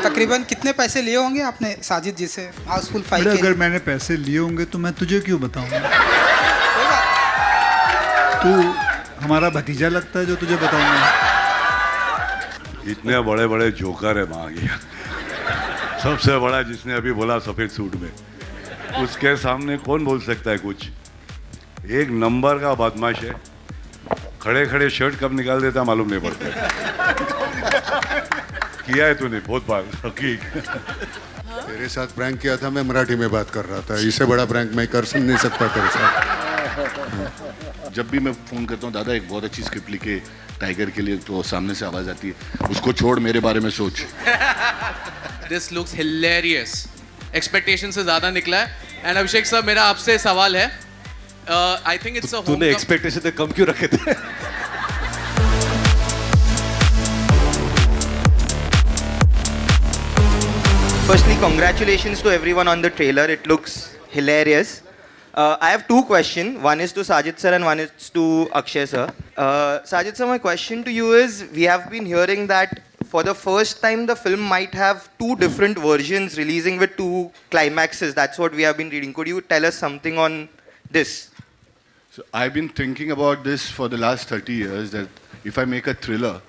तकरीबन कितने पैसे लिए होंगे आपने साजिद जी से हाउसफुल 5 के? अगर मैंने पैसे लिए होंगे तो मैं तुझे क्यों बताऊंगा? तू हमारा भतीजा लगता है जो तुझे बताऊंगा। इतने बड़े बड़े जोकर है वहाँ गया, सबसे बड़ा जिसने अभी बोला सफेद सूट में, उसके सामने कौन बोल सकता है कुछ? एक नंबर का बदमाश है, खड़े खड़े शर्ट कब निकाल देता मालूम नहीं पड़ता। किया है तूने बहुत बार हकीक। तेरे साथ प्रैंक किया था, मैं मराठी में बात कर रहा था। इससे बड़ा प्रैंक मैं कर नहीं सकता तेरे साथ। जब भी मैं फ़ोन करता हूँ, दादा एक बहुत अच्छी स्क्रिप्ट लिखे टाइगर के लिए, तो सामने से आवाज़ आती है, उसको छोड़ मेरे बारे में सोच। दिस लुक्स हिलेरियस, एक्सपेक्टेशन से ज़्यादा निकला है। एंड अभिषेक सर, मेरा आपसे सवाल है, आई थिंक इट्स अ तूने एक्सपेक्टेशन कम क्यों रखे थे? Firstly, congratulations to everyone on the trailer. It looks hilarious. I have two questions. One is to Sajid sir and one is to Akshay sir. Sajid sir, my question to you is, we have been hearing that for the first time the film might have two different versions releasing with two climaxes. That's what we have been reading. Could you tell us something on this? So I've been thinking about this for the last 30 years, that if I make a thriller,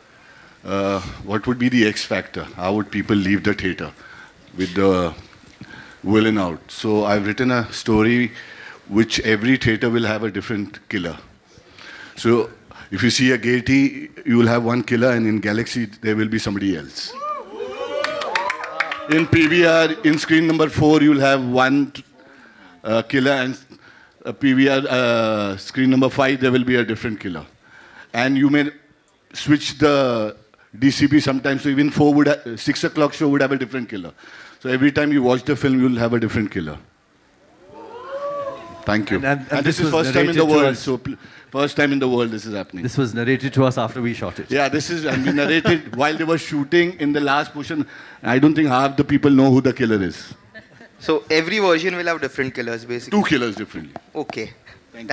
what would be the X factor? How would people leave the theater with the villain out? So I've written a story which every theater will have a different killer. So if you see a Gaiety, you will have one killer, and in Galaxy there will be somebody else. In PVR, in screen number 4, you will have one killer, and PVR screen number 5, there will be a different killer. And you may switch the DCP sometimes, so even 6 o'clock show would have a different killer. So every time you watch the film, you will have a different killer. Thank you. And this is first time in the world. So first time in the world this is happening. This was narrated to us after we shot it. Yeah, this is and we narrated while they were shooting in the last portion. I don't think half the people know who the killer is. So every version will have different killers, basically. 2 killers differently. Okay,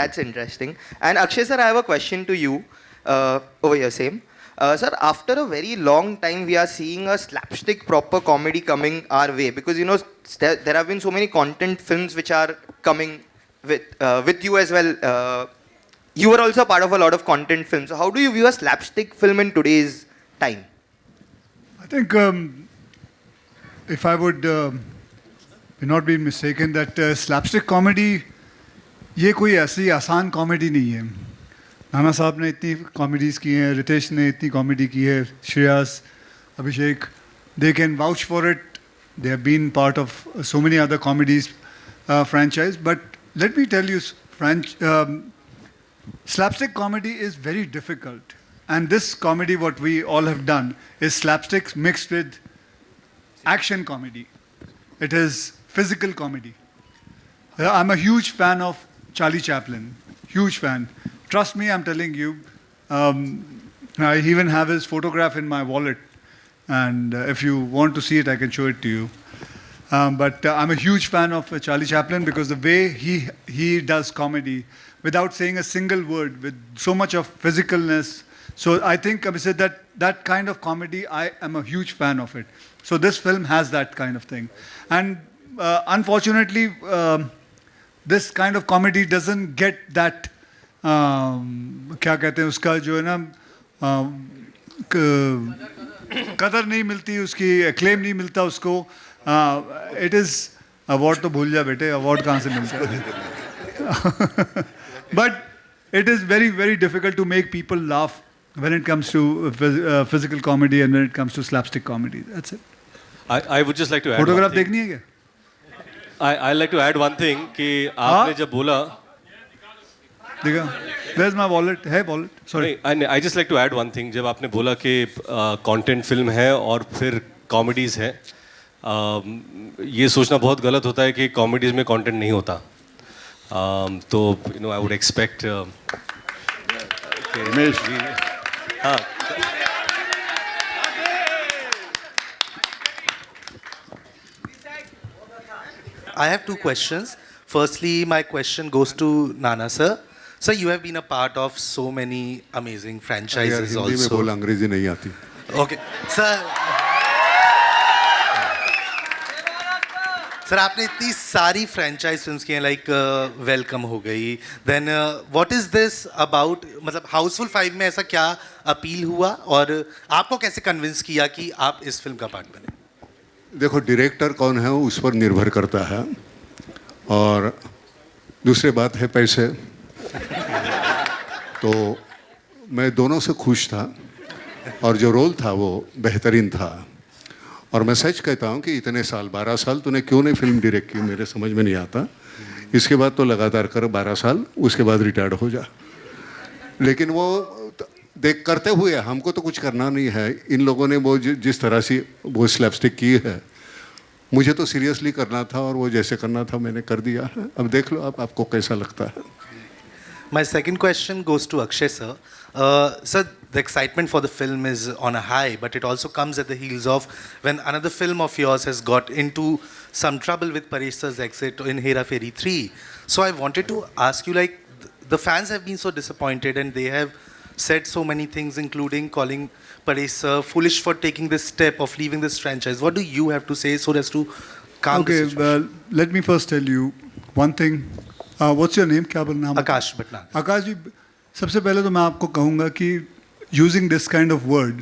that's interesting. And Akshay sir, I have a question to you. Over here, same. Sir, after a very long time, we are seeing a slapstick proper comedy coming our way, because you know there have been so many content films which are coming with you as well. You are also part of a lot of content films. So how do you view a slapstick film in today's time? I think if I would not be mistaken, that slapstick comedy ये कोई ऐसी आसान comedy नहीं है. नाना साहब ने इतनी comedies की हैं, रितेश ने इतनी कॉमेडी की है, श्रेयस, अभिषेक, they can vouch for it. They have been part of so many other comedies franchise. But let me tell you, slapstick comedy is very difficult. And this comedy, what we all have done, is slapsticks mixed with action comedy. It is physical comedy. I'm a huge fan of Charlie Chaplin. Huge fan. Trust me, I'm telling you. I even have his photograph in my wallet. And if you want to see it, I can show it to you. But I'm a huge fan of Charlie Chaplin, because the way he does comedy without saying a single word, with so much of physicalness. So I think I said that kind of comedy, I am a huge fan of it. So this film has that kind of thing. And unfortunately, this kind of comedy doesn't get that, क्या कहते हैं उसका जो है ना, कदर नहीं मिलती उसकी, acclaim नहीं मिलता उसको. It is award तो भूल जा बेटे, award कहाँ से मिलता है? But it is very, very difficult to make people laugh when it comes to physical comedy and when it comes to slapstick comedy. That's it. I would just like to add Photograph देखनी है क्या? I like to add one thing कि आपने जब बोला, देखा, where's my wallet? है wallet? Sorry. I just like to add one thing. जब आपने बोला कि content film है और फिर comedies है, ये सोचना बहुत गलत होता है कि comedies में content नहीं होता. तो you know I would expect I have 2 questions. Firstly, my question goes to Nana sir. Sir, you have been a part of so many amazing franchises Hindi में also. बोल, अंग्रेजी नहीं आती. Okay, sir. सर आपने इतनी सारी फ्रेंचाइज फिल्म्स की हैं लाइक वेलकम हो गई then what is this about मतलब हाउसफुल 5 में ऐसा क्या अपील हुआ और आपको कैसे कन्विंस किया कि आप इस फिल्म का पार्ट बने? देखो डायरेक्टर कौन है उस पर निर्भर करता है और दूसरी बात है पैसे। तो मैं दोनों से खुश था और जो रोल था वो बेहतरीन था और मैं सच कहता हूँ कि इतने साल 12 साल तूने क्यों नहीं फिल्म डायरेक्ट की मेरे समझ में नहीं आता। इसके बाद तो लगातार कर 12 साल उसके बाद रिटायर्ड हो जा। लेकिन वो देख करते हुए हमको तो कुछ करना नहीं है। इन लोगों ने वो जिस तरह से वो स्लैपस्टिक की है मुझे तो सीरियसली करना था और वो जैसे करना था मैंने कर दिया है। अब देख लो आप आपको कैसा लगता है। My second question goes to Akshay sir. Sir, the excitement for the film is on a high, but it also comes at the heels of when another film of yours has got into some trouble with Paresh sir's exit in Hera Fairy 3. So I wanted to ask you, like, the fans have been so disappointed and they have said so many things, including calling Paresh sir foolish for taking this step of leaving this franchise. What do you have to say so as to calm the situation? well, let me first tell you one thing. What's your name? क्या नाम? आकाश भटनागर। आकाश जी, सबसे पहले तो मैं आपको कहूँगा कि using this kind of word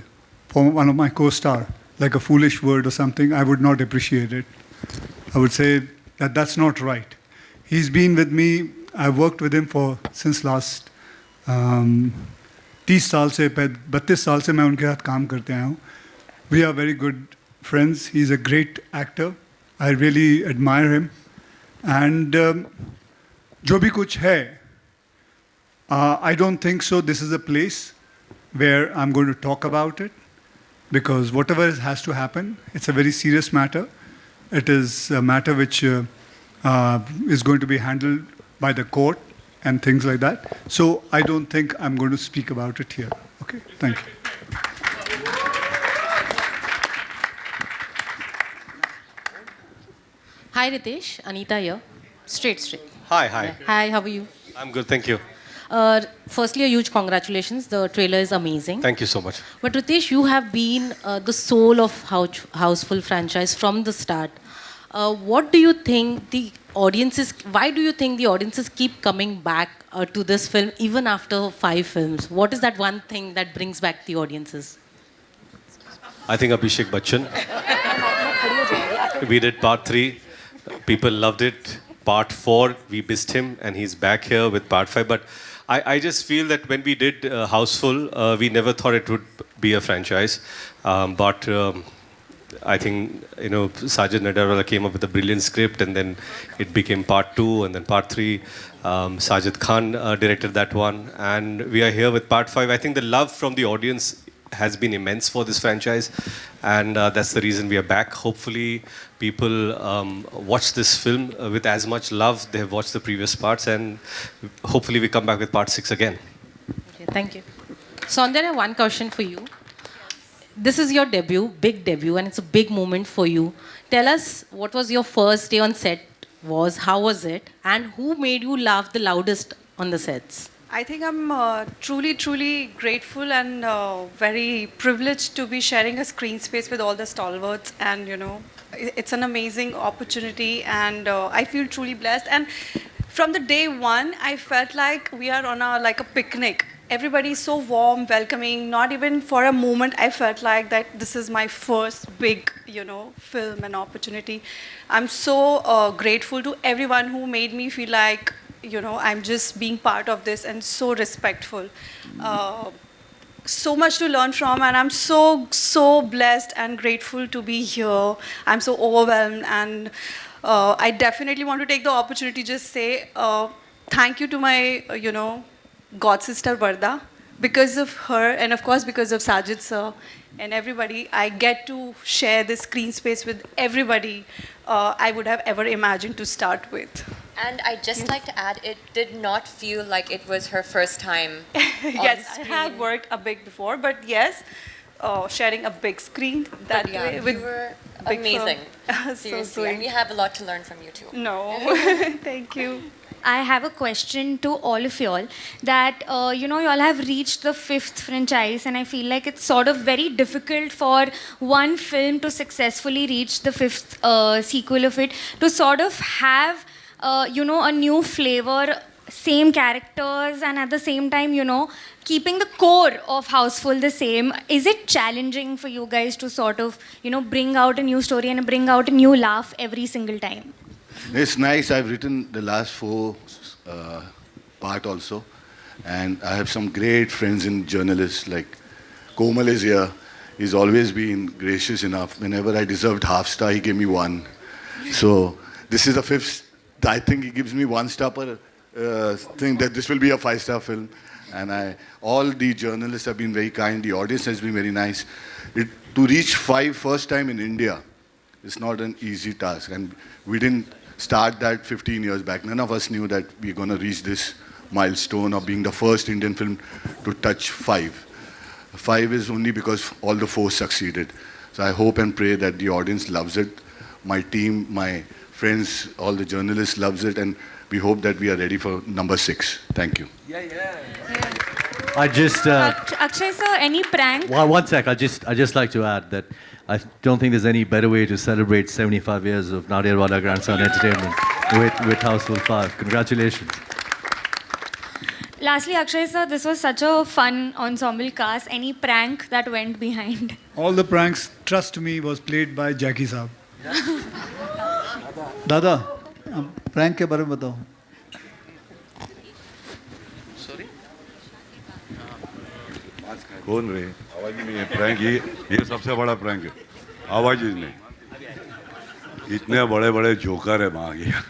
for one of my co-star, like a foolish word or something, I would not appreciate it. I would say that that's not right. He's been with me. I've worked with him since last 30 साल से 32 साल से मैं उनके साथ काम करते आया हूँ. We are very good friends. He's a great actor. I really admire him. And जो भी कुछ है, I don't think so this is a place where I'm going to talk about it, because whatever has to happen, it's a very serious matter. It is a matter which is going to be handled by the court and things like that. So I don't think I'm going to speak about it here. Okay, thank you. Hi Ritesh, Anita here. Straight. Hi. Hi, how are you? I'm good, thank you. Firstly, a huge congratulations. The trailer is amazing. Thank you so much. But Ritesh, you have been the soul of Houseful franchise from the start. What do you think the audiences? Why do you think the audiences keep coming back to this film even after 5 films? What is that one thing that brings back the audiences? I think Abhishek Bachchan. We did part 3. People loved it. Part 4, we missed him, and he's back here with part 5. But I just feel that when we did Houseful, we never thought it would be a franchise. But I think, Sajid Nadarwala came up with a brilliant script, and then it became part 2, and then part 3. Sajid Khan directed that one, and we are here with part 5. I think the love from the audience has been immense for this franchise, and that's the reason we are back. Hopefully people watch this film with as much love they have watched the previous parts, and hopefully we come back with part 6 again. Okay, thank you. Saundara, one question for you. This is your debut, big debut, and it's a big moment for you. Tell us what was your first day on set was, how was it, and who made you laugh the loudest on the sets? I think I'm truly grateful and very privileged to be sharing a screen space with all the stalwarts, and it's an amazing opportunity, and I feel truly blessed. And from the day one, I felt like we are on a picnic. Everybody is so warm, welcoming. Not even for a moment I felt like that this is my first big, film and opportunity. I'm so grateful to everyone who made me feel like, I'm just being part of this, and so respectful. So much to learn from, and I'm so blessed and grateful to be here. I'm so overwhelmed, and I definitely want to take the opportunity to just say thank you to my, God sister Varda. Because of her, and of course because of Sajid sir and everybody, I get to share this screen space with everybody I would have ever imagined to start with. And I'd just like to add, it did not feel like it was her first time Yes, on screen. I have worked a bit before, but yes, sharing a big screen that But yeah, way you with were big amazing. film. So Seriously, sweet. and we have a lot to learn from you too. No, thank you. I have a question to all of y'all that, you all have reached the 5th franchise, and I feel like it's sort of very difficult for one film to successfully reach the 5th sequel of it, to sort of have, a new flavor, same characters, and at the same time, keeping the core of Houseful the same. Is it challenging for you guys to sort of, bring out a new story and bring out a new laugh every single time? It's nice. I've written the last 4 part also. And I have some great friends in journalists, like Komal is here. He's always been gracious enough. Whenever I deserved half star, he gave me 1. So this is the 5th. I think he gives me 1 star per thing that this will be a 5-star film. And all the journalists have been very kind. The audience has been very nice. To reach 5 first time in India is not an easy task. And we didn't start that 15 years back. None of us knew that we're going to reach this milestone of being the first Indian film to touch 5. 5 is only because all the 4 succeeded. So I hope and pray that the audience loves it. My team, my friends, all the journalists loves it, and we hope that we are ready for number 6. Thank you. I just Akshay sir, any prank? one sec. I just like to add that I don't think there's any better way to celebrate 75 years of Nadia Wada Grandson Entertainment with Houseful 5. Congratulations. Lastly, Akshay sir, this was such a fun ensemble cast. Any prank that went behind? All the pranks, trust me, was played by Jackie साहब. दादा, prank के बारे में बताओ. कौन रे? आवाज ही नहीं है. प्रैंक ये सबसे बड़ा प्रैंक है. आवाज ही नहीं. इतने बड़े बड़े जोकर है वहाँ गया.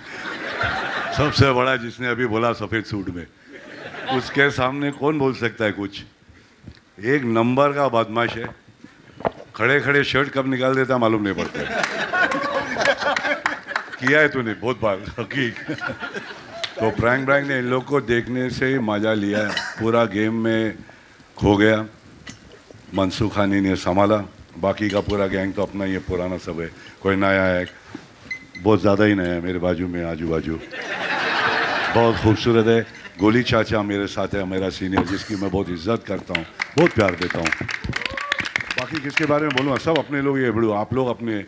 सबसे बड़ा जिसने अभी बोला सफेद सूट में, उसके सामने कौन बोल सकता है कुछ? एक नंबर का बदमाश है. खड़े खड़े शर्ट कब निकाल देता मालूम नहीं पड़ता. किया है तूने बहुत बार हकीक. तो प्रैंक ने इन लोग को देखने से ही मजा लिया. पूरा गेम में खो गया. मनसूख खानी ने संभाला. बाकी का पूरा गैंग तो अपना ये पुराना सब है. कोई नया है, बहुत ज़्यादा ही नया है. मेरे बाजू में आजू बाजू बहुत खूबसूरत है. गोली चाचा मेरे साथ है, मेरा सीनियर, जिसकी मैं बहुत इज्जत करता हूँ, बहुत प्यार देता हूँ. बाकी किसके बारे में बोलूँ? सब अपने लोग ये बड़ू. आप लोग अपने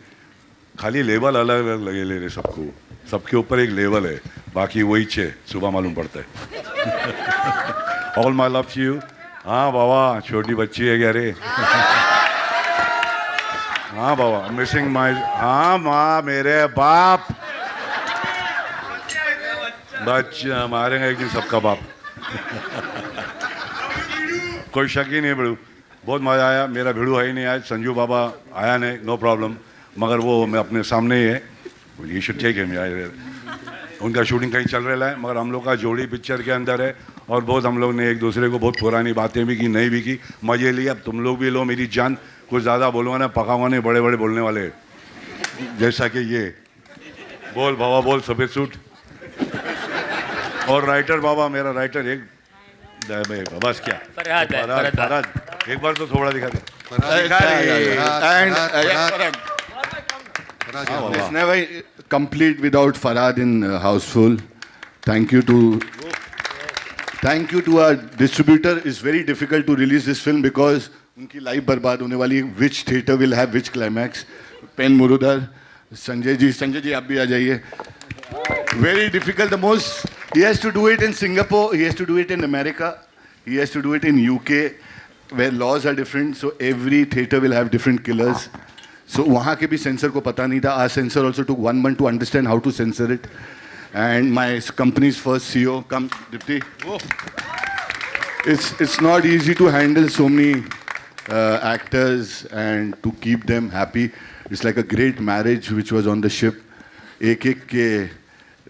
खाली लेवल अलग अलग लगे ले रहे. सबको सबके ऊपर एक लेवल है. बाकी वही 6 सुबह मालूम पड़ता है. All my love to you. हाँ बाबा, छोटी बच्ची है क्या रे? हाँ बाबा, मिसिंग माई. हाँ माँ, मेरे बाप. बच्चा मारेंगे एक दिन सबका बाप. कोई शक ही नहीं बड़ू. बहुत मज़ा आया. मेरा भिड़ू है ही नहीं आज. संजू बाबा आया नहीं, नो प्रॉब्लम. मगर वो मैं अपने सामने ही है. ये शुड टेक हिम. उनका शूटिंग कहीं चल रहा है, मगर हम लोग का जोड़ी पिक्चर के अंदर है. और बहुत हम लोग ने एक दूसरे को बहुत पुरानी बातें भी की, नहीं भी की, मज़े लिए. अब तुम लोग भी लो मेरी जान. कुछ ज़्यादा बोलूँगा ना, पकाऊंगा नहीं. बड़े बड़े बोलने वाले, जैसा कि ये बोल बाबा, बोल सफ़ेद सूट. और राइटर बाबा, मेरा राइटर एक बस क्या फरहाद. एक बार तो थोड़ा दिखा दे. It's never complete without Farhad in Houseful. Thank you to our distributor. It's very difficult to release this film because उनकी लाइफ बर्बाद होने वाली. Which theater will have which climax? Pen Murudhar, Sanjay ji आप भी आ जाइए. Very difficult. The most, he has to do it in Singapore, he has to do it in America, he has to do it in UK, where laws are different. So every theater will have different killers. So वहाँ के भी censor को पता नहीं था. Our censor also took 1 month to understand how to censor it. And my company's first CEO, come Dipti. It's not easy to handle so many actors and to keep them happy. It's like a great marriage which was on the ship. एक के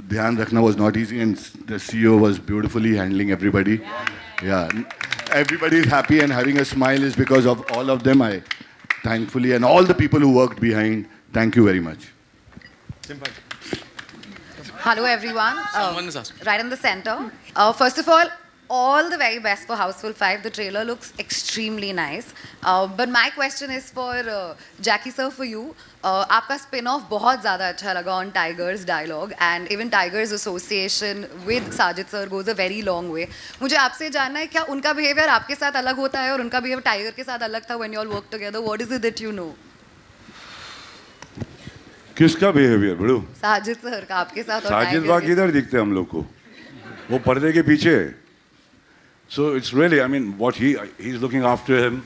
ध्यान रखना was not easy, and the CEO was beautifully handling everybody. Yeah, everybody is happy and having a smile is because of all of them. I thankfully, and all the people who worked behind, thank you very much. Hello everyone. Someone is asking. Right in the center. First of all all the very best for Houseful 5. The trailer looks extremely nice. But my question is for Jackie sir, for you. आपका spin-off बहुत ज़्यादा अच्छा लगा on Tiger's dialogue and even Tiger's association with Sajid sir goes a very long way. मुझे आपसे जानना है क्या उनका behavior आपके साथ अलग होता है और उनका behavior Tiger के साथ अलग था when you all work together? What is it that you know? किसका बिहेवियर बड़ू? साजिद सर का आपके साथ और साजिद Tiger वाह के किधर दिखते हैं हम लोग को? वो पर्दे के पीछे. So it's really, I mean, what he's looking after him,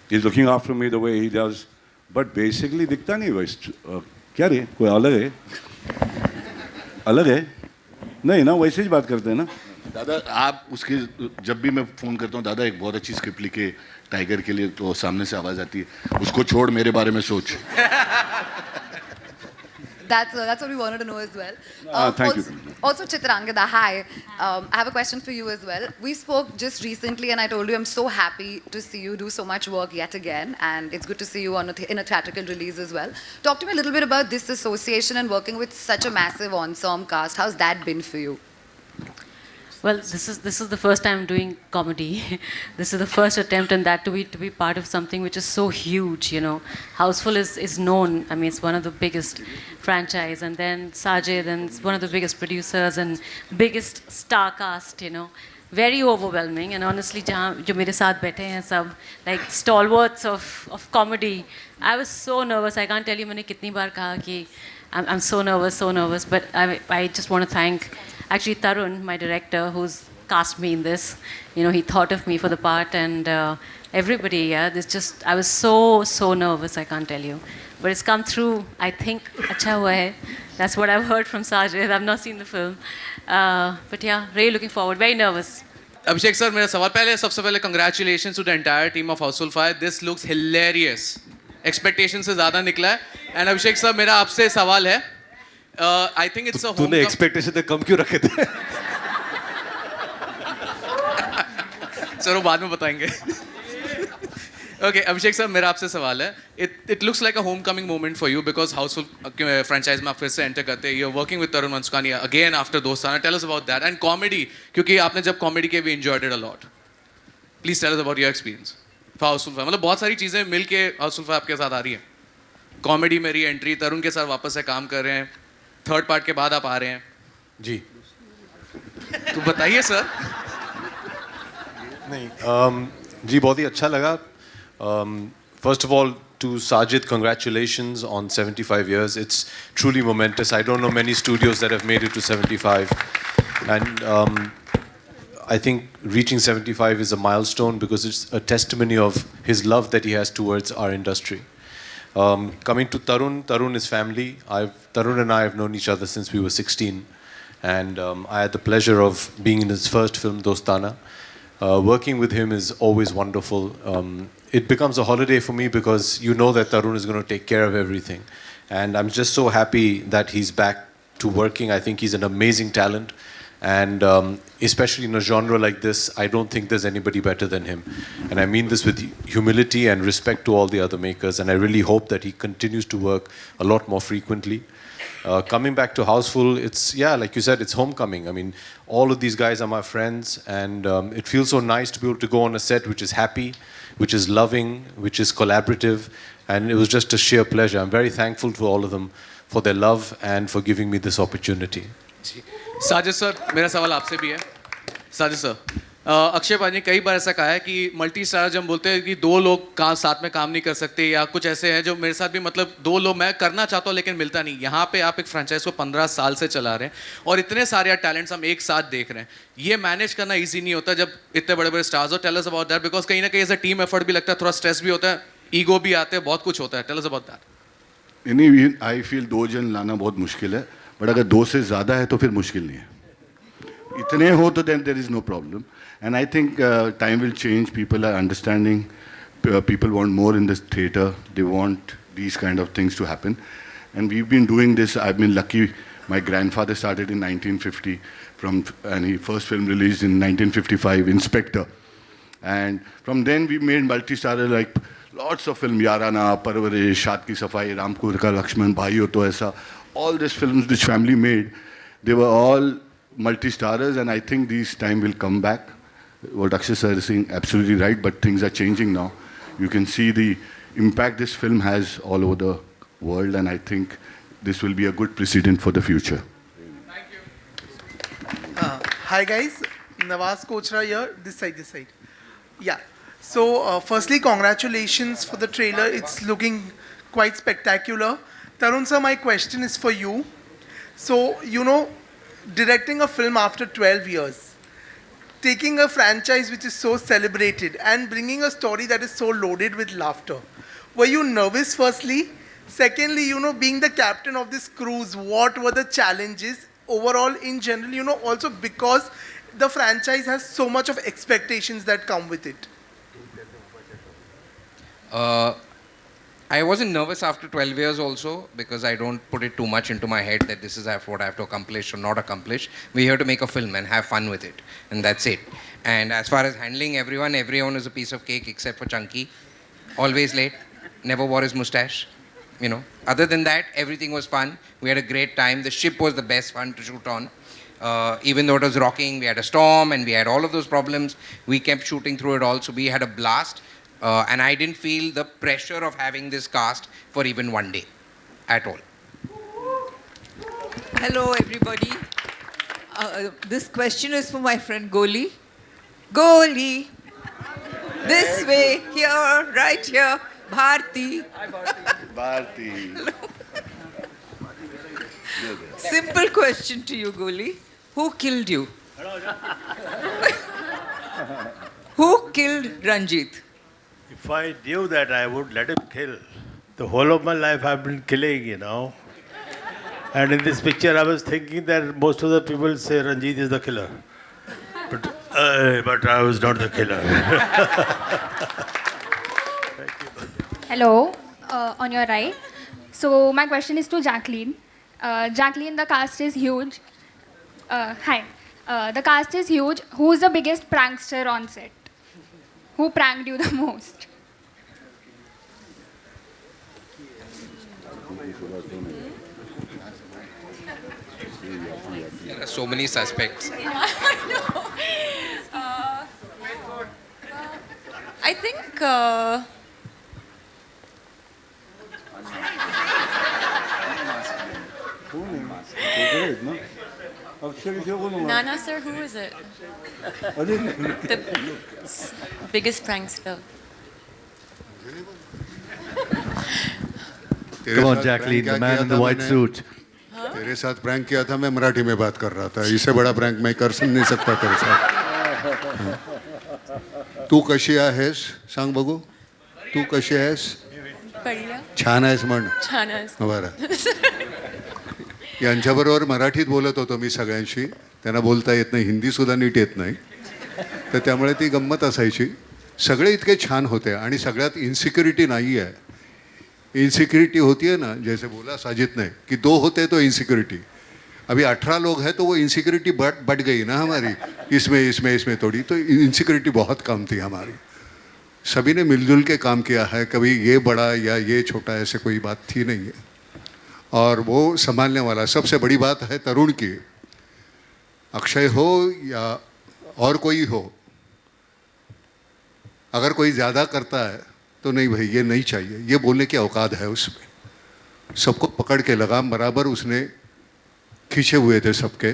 he's looking after me the way he does, but basically दिखता नहीं वैसे. क्या रे? कोई अलग है? अलग है? नहीं ना, वैसे ही बात करते हैं ना. दादा आप उसके जब भी मैं फ़ोन करता हूँ दादा एक बहुत अच्छी स्क्रिप्ट लिखे टाइगर के लिए तो सामने से आवाज़ आती है उसको छोड़ मेरे बारे में सोच. That's what we wanted to know as well. Thank you. Also, Chitrangada, hi. I have a question for you as well. We spoke just recently, and I told you I'm so happy to see you do so much work yet again, and it's good to see you on in a theatrical release as well. Talk to me a little bit about this association and working with such a massive ensemble cast. How's that been for you? Well, this is the first time doing comedy. This is the first attempt, and that to be part of something which is so huge. You know, Houseful is known. I mean, it's one of the biggest franchise, and then Sajid, and it's one of the biggest producers and biggest star cast. You know, very overwhelming. And honestly, जो मेरे साथ बैठे हैं सब like stalwarts of comedy. I was so nervous. I can't tell you मैंने कितनी बार कहा कि I'm so nervous. But I just want to thank. Actually, Tarun, my director, who's cast me in this, you know, he thought of me for the part, and everybody, yeah, I was so nervous, I can't tell you. But it's come through, I think, acha hua hai. That's what I've heard from Sajid. I've not seen the film. But yeah, really looking forward, very nervous. Abhishek sir मेरा सवाल सबसे पहले congratulations to the entire team of Houseful 5. This looks hilarious. Expectation से ज़्यादा निकला है. And Abhishek sir मेरा आपसे सवाल है. I think it's a home. तूने expectation से कम क्यों रखे थे? सर वो बाद में बताएंगे. Okay, अभिषेक सर मेरा आपसे सवाल है. It looks like a homecoming moment for you because Houseful franchise में आप फिर से enter करते हैं. You're working with Tarun Manskani again after Dostana. Tell us about that and comedy क्योंकि आपने जब comedy के we enjoyed it a lot. Please tell us about your experience for Houseful 5. मतलब बहुत सारी चीजें मिल के Houseful 5 आपके साथ आ रही है. Comedy में re-entry, तरुण के साथ वापस से काम कर रहे हैं. थर्ड पार्ट के बाद आप आ रहे हैं जी तो बताइए सर नहीं जी बहुत ही अच्छा लगा first of all to Sajid, congratulations on 75 years. It's truly momentous. I don't know many studios that have made it to 75. And I think reaching 75 is a milestone because it's a testimony of his love that he has towards our industry. Coming to Tarun is family. Tarun and I have known each other since we were 16. And I had the pleasure of being in his first film, Dostana. Working with him is always wonderful. It becomes a holiday for me because you know that Tarun is going to take care of everything. And I'm just so happy that he's back to working. I think he's an amazing talent. And especially in a genre like this, I don't think there's anybody better than him. And I mean this with humility and respect to all the other makers. And I really hope that he continues to work a lot more frequently. Coming back to Houseful, it's, yeah, like you said, it's homecoming. I mean, all of these guys are my friends. And it feels so nice to be able to go on a set which is happy, which is loving, which is collaborative. And it was just a sheer pleasure. I'm very thankful to all of them for their love and for giving me this opportunity. Sajid sir मेरा सवाल आपसे भी है Sajid sir Akshay पाजी ने कई बार ऐसा कहा है कि मल्टी स्टार जब बोलते हैं कि दो लोग साथ में काम नहीं कर सकते या कुछ ऐसे हैं जो मेरे साथ भी मतलब दो लोग मैं करना चाहता हूँ लेकिन मिलता नहीं यहाँ पे आप एक फ्रेंचाइज को 15 साल से चला रहे हैं और इतने सारे टैलेंट्स हम एक साथ देख रहे हैं ये मैनेज करना ईजी नहीं होता जब इतने बड़े बड़े स्टार्स हो tell us about that because कहीं ना कहीं एज अ टीम एफर्ट भी लगता है थोड़ा स्ट्रेस भी होता है ईगो भी आते हैं बहुत कुछ होता है tell us about that I feel 2 जन लाना बहुत मुश्किल है बट अगर 2 से ज़्यादा है तो फिर मुश्किल नहीं है इतने हो तो then there is no problem and I think time will change people are understanding people want more in this theater they want these kind of things to happen and we've been doing this I've been lucky my grandfather started in 1950 and his first film released in 1955 Inspector and from then we made multi-starrer like lots of films Yarana Parvarish Shaad Ki Safai Ramkur Ka Lakshman Bhai Ho To Aisa all these films which family made they were all multi-starrers and I think these time will come back what Akshay sir is saying, absolutely right, but things are changing now. You can see the impact this film has all over the world, and I think this will be a good precedent for the future. Hi guys, Nawaz Kochra here, this side. Yeah, so firstly congratulations for the trailer, it's looking quite spectacular. Tarun sir, my question is for you. So, you know, directing a film after 12 years, taking a franchise which is so celebrated and bringing a story that is so loaded with laughter, were you nervous firstly? Secondly, you know, being the captain of this cruise, what were the challenges overall in general, you know, also because the franchise has so much of expectations that come with it? I wasn't nervous after 12 years also because I don't put it too much into my head that this is what I have to accomplish or not accomplish. We're here to make a film and have fun with it, and that's it. And as far as handling everyone is a piece of cake except for Chunky. Always late, never wore his mustache. You know, other than that, everything was fun. We had a great time. The ship was the best fun to shoot on. Even though it was rocking, we had a storm and we had all of those problems. We kept shooting through it all, so we had a blast. And I didn't feel the pressure of having this cast for even one day at all. Hello, everybody. This question is for my friend Goli. Goli! This way, here, right here. Bharti. Hi, Bharti. Simple question to you, Goli. Who killed you? Who killed Ranjit? If I knew that, I would let him kill. The whole of my life I've been killing, you know. And in this picture, I was thinking that most of the people say Ranjit is the killer. But I was not the killer. Hello, on your right. So my question is to Jacqueline. Jacqueline, the cast is huge. Hi. The cast is huge. Who's the biggest prankster on set? Who pranked you the most? There are so many suspects. I think Nana sir, who is it? The biggest prankster. तेरे Come on, साथ Jacqueline, prank the क्या man किया in the था white मैंने? suit. तेरे साथ prank किया था, मैं मराठी में बात कर रहा था. इससे बड़ा प्रैंक मैं कर नहीं सकता तेरे साथ. तू कशी आहेस सांग बघू. तू कशी आहेस. बढ़िया. छान आहेस म्हण. छान आहेस. बरं. यांच्याबरोबर मराठीत बोलत होतो मी सगळ्यांशी. त्यांना बोलता येत नाही, हिंदी सुद्धा नीट येत नाही. तर त्यामुळे ती गंमत असायची. सगळे इतके छान होते आणि सगळ्यात इनसिक्युरिटी नाही आहे. इनसिक्योरिटी होती है ना, जैसे बोला साजिद ने कि 2 होते तो इनसिक्योरिटी. अभी 18 लोग हैं तो वो इनसिक्योरिटी बढ़ गई ना हमारी. इसमें थोड़ी तो इनसिक्योरिटी बहुत कम थी हमारी. सभी ने मिलजुल के काम किया है. कभी ये बड़ा या ये छोटा ऐसे कोई बात थी नहीं है. और वो संभालने वाला सबसे बड़ी बात है तरुण की. अक्षय हो या और कोई हो, अगर कोई ज़्यादा करता है तो नहीं भाई ये नहीं चाहिए, ये बोलने की औकात है उसमें. सबको पकड़ के लगाम बराबर उसने खींचे हुए थे सबके.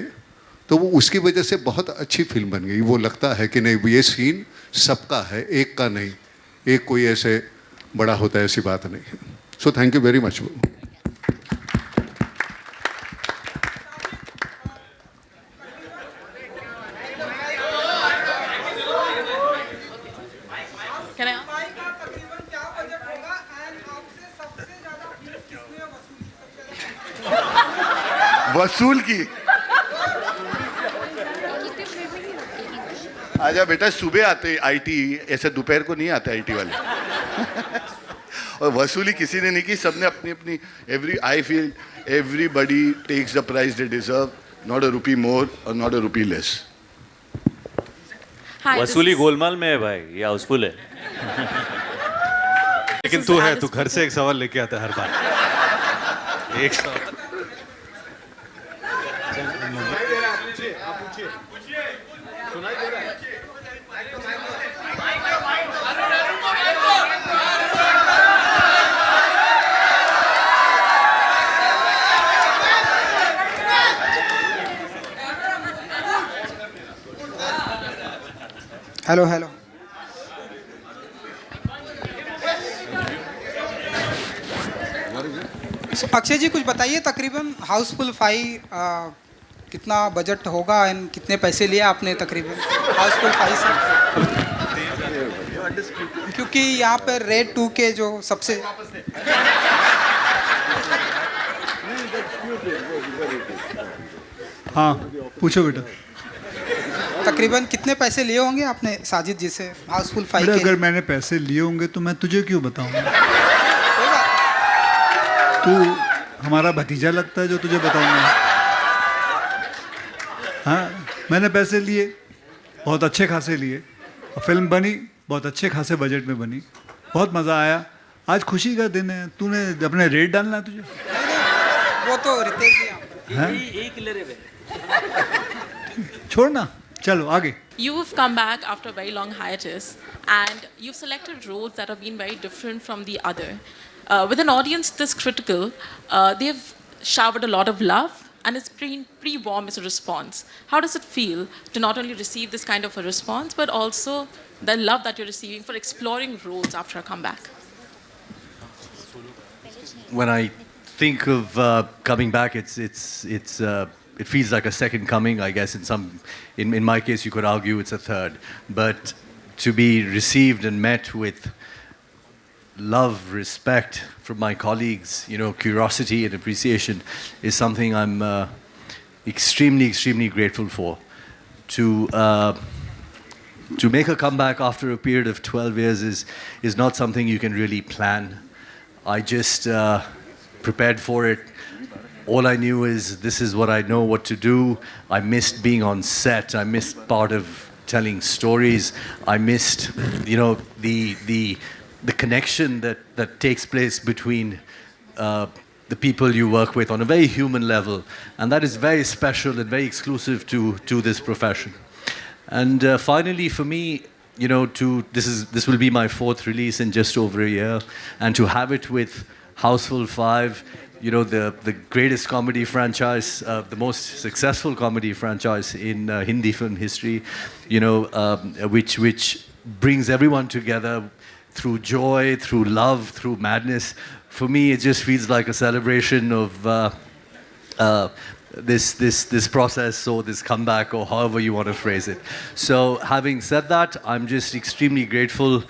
तो वो उसकी वजह से बहुत अच्छी फिल्म बन गई. वो लगता है कि नहीं ये सीन सबका है, एक का नहीं. एक कोई ऐसे बड़ा होता है ऐसी बात नहीं है. So thank you very much. Can I? वसूल की. आजा बेटा, सुबह आते आईटी, ऐसे दोपहर को नहीं आते आईटी वाले. और वसूली किसी ने नहीं की, सबने अपनी अपनी I feel everybody takes the price they deserve, not a rupee more or not a rupee less. वसूली गोलमाल में है भाई, ये हाउसफुल है. लेकिन तू है, तू घर से एक सवाल लेके आता है हर बार. एक सवाल. Hello hello. अक्षय जी कुछ बताइए, तकरीबन हाउसफुल 5 कितना बजट होगा एंड कितने पैसे लिए आपने तकरीबन हाउसफुल 5 से? क्योंकि यहाँ पर रेड 2 के जो सबसे हाँ पूछो बेटा। तकरीबन कितने पैसे लिए होंगे आपने साजिद जी से हाउसफुल 5 बेटा के? अगर मैंने पैसे लिए होंगे तो मैं तुझे क्यों बताऊंगा? तू हमारा भतीजा लगता है जो तुझे बताऊंगा। हाँ मैंने पैसे लिए, बहुत अच्छे खासे लिए, और फिल्म बनी बहुत अच्छे खासे बजट में बनी, बहुत मज़ा आया। आज खुशी का दिन है, तूने अपने रेट डालना है तुझे? वो तो रितेश जी हैं? छोड़ना, चलो आगे। You've come back after a very long hiatus and you've selected roles that have been very different from the other. With an audience this critical, they've showered a lot of love and it's pretty warm as a response. How does it feel to not only receive this kind of a response but also the love that you're receiving for exploring roles after a comeback? When I think of coming back, it feels like a second coming, I guess. In my case, you could argue it's a third. But to be received and met with love, respect from my colleagues, curiosity and appreciation is something I'm extremely, extremely grateful for. To make a comeback after a period of 12 years is not something you can really plan. I just prepared for it. All I knew is this is what I know what to do. I missed being on set. I missed part of telling stories. I missed, the connection that takes place between the people you work with on a very human level. And that is very special and very exclusive to this profession. And finally, for me, this will be my 4th release in just over a year. And to have it with Houseful 5, the greatest comedy franchise, the most successful comedy franchise in Hindi film history, which brings everyone together through joy, through love, through madness. For me, it just feels like a celebration of this process or this comeback or however you want to phrase it. So having said that, I'm just extremely grateful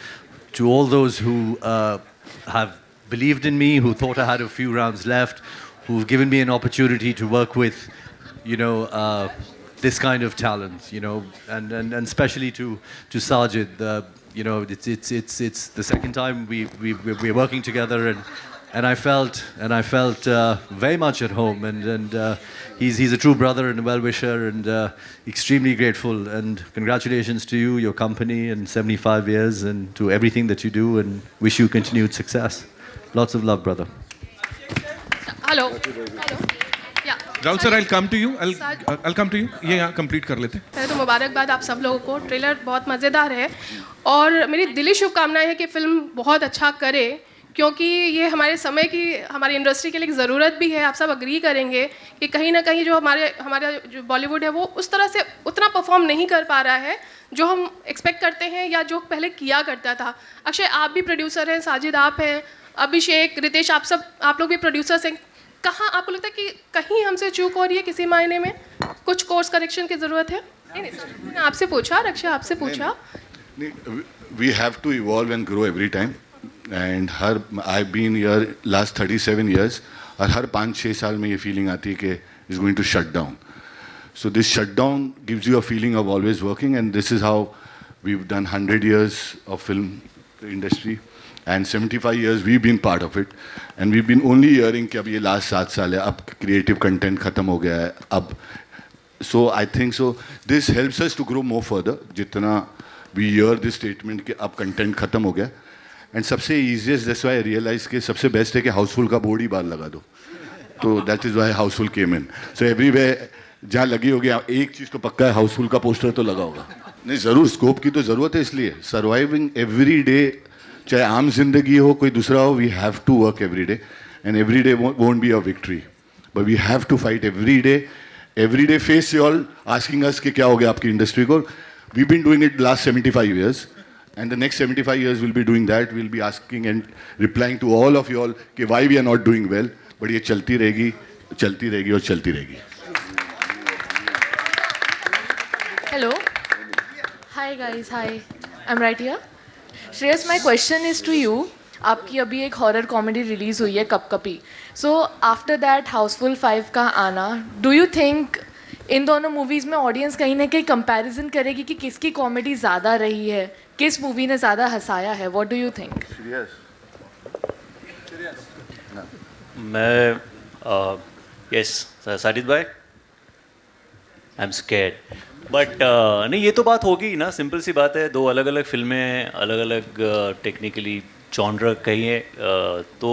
to all those who have believed in me, who thought I had a few rounds left, who've given me an opportunity to work with, this kind of talent, and especially to Sajid. It's the second time we're working together, and I felt very much at home, and he's a true brother and a well-wisher, and extremely grateful. And congratulations to you, your company, and 75 years, and to everything that you do, and wish you continued success. Lots of love, brother. Hello. Yeah. Rahul sir, I'll come to you. I'll come to you. ये यहाँ complete कर लेते हैं. पहले तो मुबारकबाद आप सब लोगों को. ट्रेलर बहुत मज़ेदार है और मेरी दिली शुभकामनाएं है कि फिल्म बहुत अच्छा करे, क्योंकि ये हमारे समय की, हमारी इंडस्ट्री के लिए एक ज़रूरत भी है. आप सब अग्री करेंगे कि कहीं ना कहीं जो हमारा जो बॉलीवुड है वो उस तरह से उतना परफॉर्म नहीं कर पा रहा है जो हम एक्सपेक्ट करते हैं या जो पहले किया करता था. अक्षय आप भी प्रोड्यूसर हैं, साजिद आप हैं, अभिषेक, रितेश, आप लोग भी प्रोड्यूसर्स हैं. कहाँ आपको लगता है कि कहीं हमसे चूक हो रही है किसी मायने में, कुछ कोर्स करेक्शन की ज़रूरत है? नहीं सर, मैंने आपसे पूछा, अक्षय आपसे पूछा. We have to evolve and grow every time. And I've been here last 37 years. और हर 5-6 साल में ये feeling आती है कि is going to shut down. So this shutdown gives you a feeling of always working, and this is how we've done 100 years of film industry, and 75 years we've been part of it, and we've been only hearing कि अब ये last 7 साल है, अब creative content खत्म हो गया है, अब. So I think so this helps us to grow more further. जितना we hear this statement कि अब content खत्म हो गया, and सबसे easiest, that's why I realized कि सबसे best है कि हाउसफुल का बोर्ड ही बाहर लगा दो. तो that is why Housefull came in. So everywhere जहाँ लगी होगी, एक चीज़ तो पक्का है, हाउसफुल का पोस्टर तो लगा होगा. नहीं, ज़रूर स्कोप की तो ज़रूरत है, इसलिए सर्वाइविंग एवरी डे, चाहे आम जिंदगी हो कोई दूसरा हो, we have to work every day, and every day won't be a victory, but we have to fight every day. Face you all asking us कि क्या हो गया आपकी इंडस्ट्री को, we've been doing it the last 75 years. And the next 75 years we'll be doing that. We'll be asking and replying to all of you all कि why we are not doing well. But ये चलती रहेगी और चलती रहेगी. Hello. Hi guys, hi. I'm right here. Shreyas, my question is to you. आपकी अभी एक हॉरर कॉमेडी रिलीज हुई है कप कपी. सो आफ्टर दैट हाउसफुल 5 का आना, डू यू थिंक इन दोनों मूवीज़ में ऑडियंस कहीं ना कहीं कंपैरिजन करेगी कि किसकी कॉमेडी ज़्यादा रही है, किस मूवी ने ज़्यादा हंसाया है? What do you think? मैं यस साजिद भाई, आई एम स्कैर्ड बट नहीं, ये तो बात होगी ही ना. सिंपल सी बात है, दो अलग अलग फिल्में, अलग अलग टेक्निकली जॉनर कहिए, तो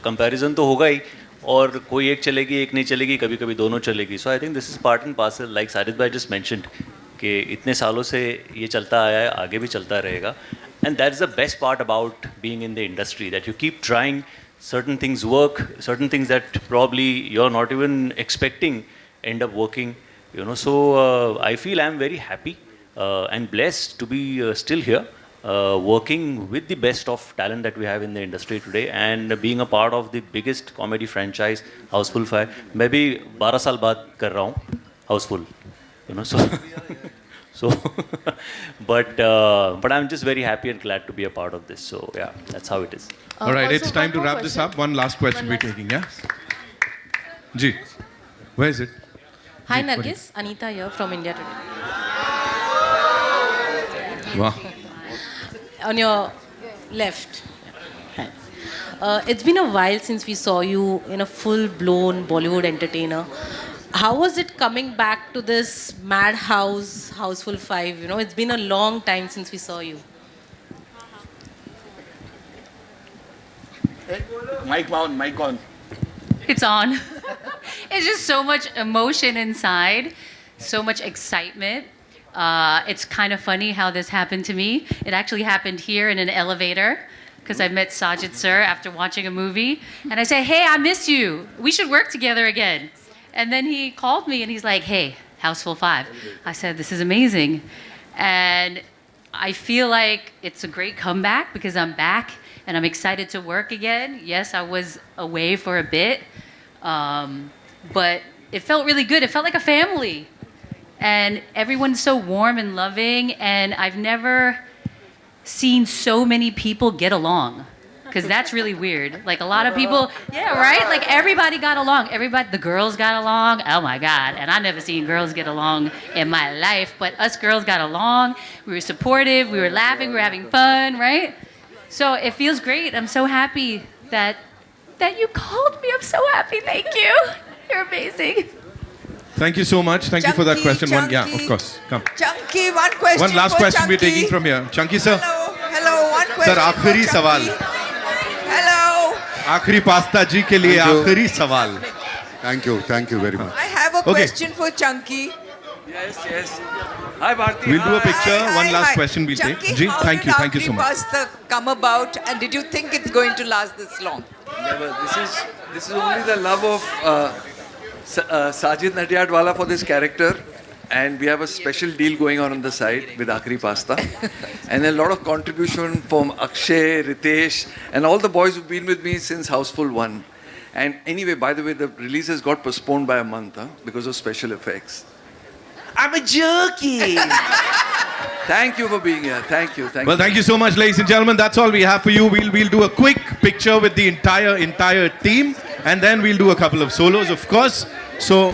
कंपैरिजन तो होगा ही. और कोई एक चलेगी, एक नहीं चलेगी, कभी कभी दोनों चलेगी. So I think this is part and parcel, like Sajid भाई जस्ट मेंशन्ड कि इतने सालों से ये चलता आया है, आगे भी चलता रहेगा. And that is the best part about being in the industry, that you keep trying. Certain things work, certain things that probably you're not even expecting end up working, you know. So I feel I'm very happy and blessed to be still here, working with the best of talent that we have in the industry today, and being a part of the biggest comedy franchise, Houseful 5. मैं भी 12 साल बाद कर रहा हूँ Houseful, you know. So but I'm just very happy and glad to be a part of this. So yeah, that's how it is. All right, it's time to wrap this up. One last question we're taking, yeah? Ji, where is it? Hi Nargis, Anita here from India Today. Wow. On your left. It's been a while since we saw you in a full-blown Bollywood entertainer. How was it coming back to this madhouse, Houseful 5? You know, it's been a long time since we saw you. Mic on. It's on. It's just so much emotion inside, so much excitement. It's kind of funny how this happened to me. It actually happened here in an elevator because I met Sajid sir after watching a movie. And I said, hey, I miss you. We should work together again. And then he called me and he's like, hey, Houseful 5. I said, this is amazing. And I feel like it's a great comeback because I'm back and I'm excited to work again. Yes, I was away for a bit, but it felt really good. It felt like a family. And everyone's so warm and loving, and I've never seen so many people get along. Because that's really weird. Like a lot of people, yeah, right? Like everybody got along. Everybody, the girls got along. Oh my God. And I've never seen girls get along in my life, but us girls got along. We were supportive, we were laughing, we were having fun, right? So it feels great. I'm so happy that you called me. I'm so happy. Thank you. You're amazing. Thank you so much. Thank you for that Chunky, question. One, yeah, Chunky. of course. Come. Chunky, one question. One last for question we're Chunky. taking from here. Chunky sir. Hello, one question. Sir, आखिरी for सवाल. Chunky. Hello. आखिरी pasta जी के लिए आखिरी सवाल. Thank you very much. I have a Okay. question for Chunky. Yes. Hi, Bharti. We'll do a picture. One last Hi. question we'll Chunky, take. Ji, how thank did you so much. Pasta come about, and did you think it's going to last this long? Never. This is only the love of Sajid Natyadwala for this character, and we have a special deal going on the side with Akhri Pasta, and a lot of contribution from Akshay, Ritesh, and all the boys who've been with me since Houseful 1. And anyway, by the way, the release has got postponed by a month because of special effects. I'm a jerky. Thank you for being here. Thank you. Well, thank you so much, ladies and gentlemen. That's all we have for you. We'll do a quick picture with the entire team, and then we'll do a couple of solos, of course. So